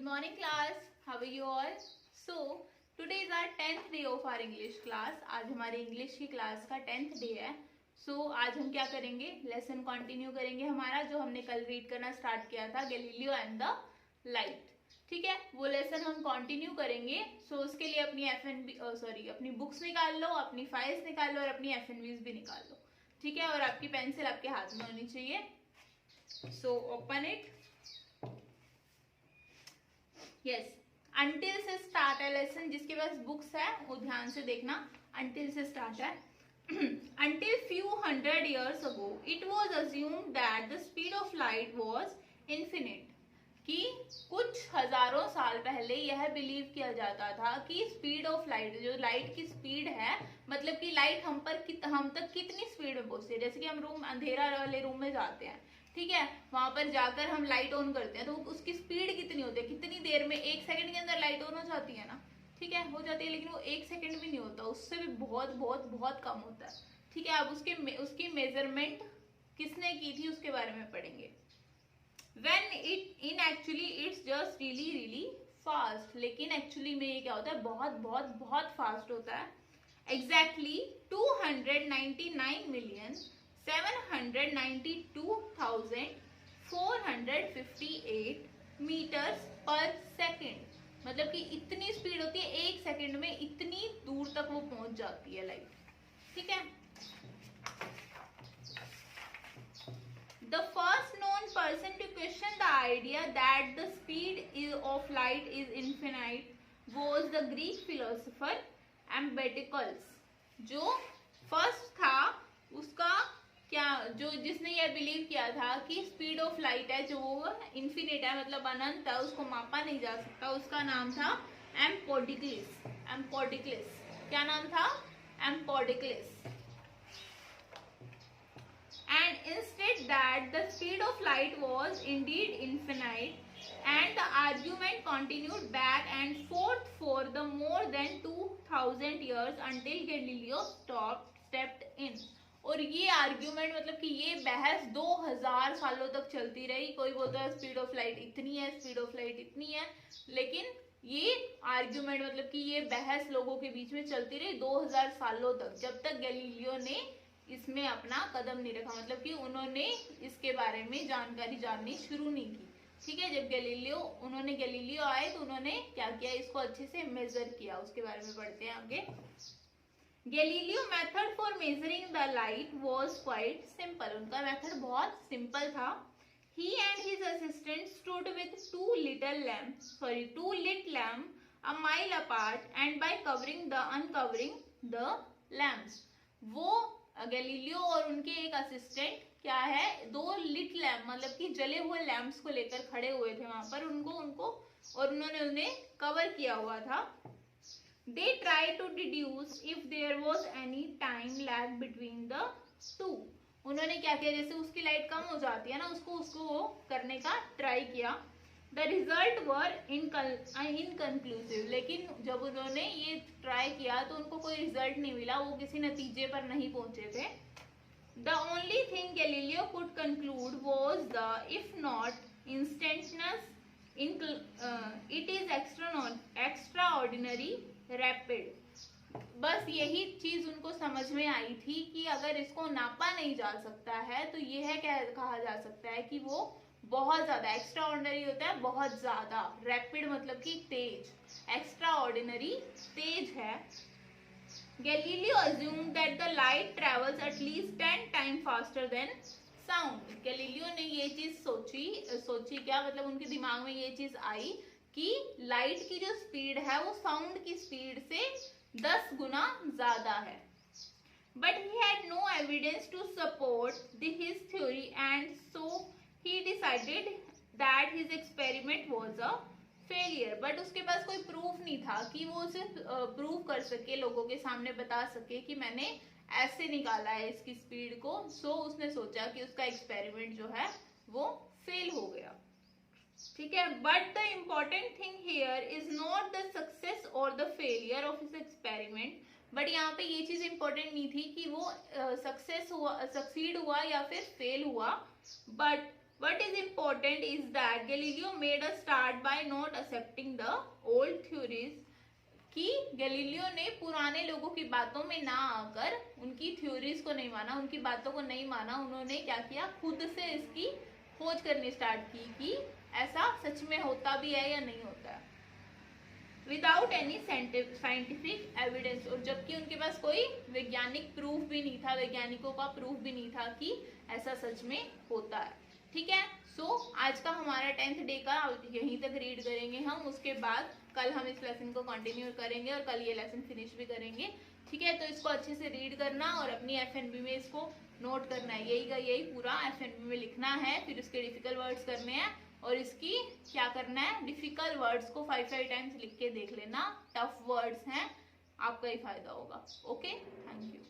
morning class. How are you all? So today is our 10th day of our English class. आज हमारे English की class का 10th day है. आज हम क्या करेंगे, लेसन कंटिन्यू करेंगे हमारा जो हमने कल रीड करना स्टार्ट किया था, गैलीलियो एंड द लाइट. ठीक है, वो लेसन हम कंटिन्यू करेंगे. उसके लिए अपनी बुक्स निकाल लो, अपनी फाइल्स निकाल लो और अपनी FNVs भी निकाल लो. ठीक है, और आपकी पेंसिल आपके हाथ में होनी चाहिए. Open it. यस, अंटिल से स्टार्ट है लेसन. जिसके पास बुक्स है वो ध्यान से देखना. अंटिल से स्टार्ट है. Until few hundred years ago, it was assumed that the speed of light was infinite. कि कुछ हजारों साल पहले यह बिलीव किया जाता था कि स्पीड ऑफ लाइट, जो लाइट की स्पीड है, मतलब कि लाइट हम तक कितनी स्पीड में पहुंचती है. जैसे कि हम अंधेरा वाले रूम में जाते हैं, ठीक है, वहां पर जाकर हम लाइट ऑन करते हैं तो उसकी स्पीड कितनी होती है, कितनी देर में, 1 सेकंड के अंदर लाइट ऑन हो जाती है ना. ठीक है, हो जाती है, लेकिन वो 1 सेकंड भी नहीं होता, उससे भी बहुत बहुत बहुत कम होता है. ठीक है, अब उसकी मेजरमेंट किसने की थी उसके बारे में पढ़ेंगे. When it in actually it's just really fast. लेकिन एक्चुअली में ये क्या होता है, बहुत बहुत बहुत फास्ट होता है. Exactly 299,792,458 meters per second. मतलब कि इतनी स्पीड होती है, 1 सेकंड में इतनी दूर तक वो पहुंच जाती है लाइट. ठीक है. The first known person to question the idea that the speed of light is infinite was the Greek philosopher Empedocles. जो फर्स्ट था उसका जिसने यह बिलीव किया था कि स्पीड ऑफ लाइट है जो वो इन्फिनिट है, मतलब अनंत है, उसको मापा नहीं जा सकता. उसका नाम था एम्पोडिक्लिस. क्या नाम था? एम्पोडिक्लिस. And instead that the speed of light was indeed infinite, and the argument continued back and forth for the more than 2000 years until Galileo stepped in. और ये आर्ग्यूमेंट, मतलब कि ये बहस 2000 सालों तक चलती रही. कोई बोलता है स्पीड ऑफ लाइट इतनी है, स्पीड ऑफ लाइट इतनी है, लेकिन ये आर्ग्यूमेंट, मतलब कि ये बहस लोगों के बीच में चलती रही 2000 सालों तक, जब तक गैलीलियो ने इसमें अपना कदम नहीं रखा, मतलब कि उन्होंने इसके बारे में जानकारी जाननी शुरू नहीं की. ठीक है, जब गैलीलियो आए तो उन्होंने क्या किया, इसको अच्छे से मेजर किया. उसके बारे में पढ़ते हैं आगे. Galileo method for measuring the light was quite simple. उनका मेथड बहुत सिंपल था. He and his assistant stood with two lit lamps a mile apart, and by uncovering the lamps, वो गैलीलियो और उनके एक असिस्टेंट क्या है, 2 लिट लैम्प, मतलब कि जले हुए लैम्प्स को लेकर खड़े हुए थे वहां पर. उन्होंने उन्हें कवर किया हुआ था. They tried to deduce if there was any time lag between the two. उन्होंने क्या किया, जैसे उसकी लाइट कम हो जाती है ना, उसको करने का ट्राई किया. The result were inconclusive. लेकिन जब उन्होंने ये ट्राई किया तो उनको कोई रिजल्ट नहीं मिला, वो किसी नतीजे पर नहीं पहुंचे थे. The only thing Galileo could conclude was the, if not instantaneous, it is extraordinary rapid. बस यही चीज उनको समझ में आई थी कि अगर इसको नापा नहीं जा सकता है तो यह कहा जा सकता है कि वो बहुत ज्यादा, एक्स्ट्रा ऑर्डिनरी होता है बहुत ज्यादा, रैपिड मतलब कि तेज, एक्स्ट्रा ऑर्डिनरी तेज है. Galileo assumed that the light travels at least 10 times faster than sound. Galileo ने ये चीज सोची क्या, मतलब उनके दिमाग में ये चीज आई कि लाइट की जो स्पीड है वो साउंड की स्पीड से 10 गुना ज्यादा है. But he had no evidence to support his theory, and so he decided that his experiment was a failure. But उसके पास कोई प्रूफ नहीं था कि वो उसे प्रूव कर सके, लोगों के सामने बता सके कि मैंने ऐसे निकाला है इसकी स्पीड को. उसने सोचा कि उसका एक्सपेरिमेंट जो है वो फेल हो गया. ठीक है, but the important thing here is not the success और the failure of his experiment. But यहाँ पे ये चीज इंपॉर्टेंट नहीं थी कि वो सक्सीड हुआ या फिर फेल हुआ, but What is important is that Galileo made a start by not accepting the old theories. कि गैलीलियो ने पुराने लोगों की बातों में ना आकर उनकी थ्योरीज को नहीं माना, उनकी बातों को नहीं माना, उन्होंने क्या किया, खुद से इसकी खोज करनी स्टार्ट की कि ऐसा सच में होता भी है या नहीं होता है, विदाउट एनी साइंटिफिक एविडेंस। और जबकि उनके पास कोई वैज्ञानिक प्रूफ भी नहीं था, वैज्ञानिकों का प्रूफ भी नहीं था कि ऐसा सच में होता है। ठीक है, सो आज का हमारा 10th डे का यहीं तक रीड करेंगे हम, उसके बाद कल हम इस लेसन को कंटिन्यू करेंगे और कल ये लेसन फिनिश भी करेंगे। ठीक है, तो इसको अच्छे से रीड करना और अपनी FNB में इसको नोट करना है, यही का यही पूरा FNB में लिखना है, फिर उसके डिफिकल्ट वर्ड्स करने हैं और इसकी क्या करना है, डिफिकल्ट वर्ड्स को 5 टाइम्स लिख के देख लेना, टफ वर्ड्स हैं, आपका ही फायदा होगा। Okay, thank you.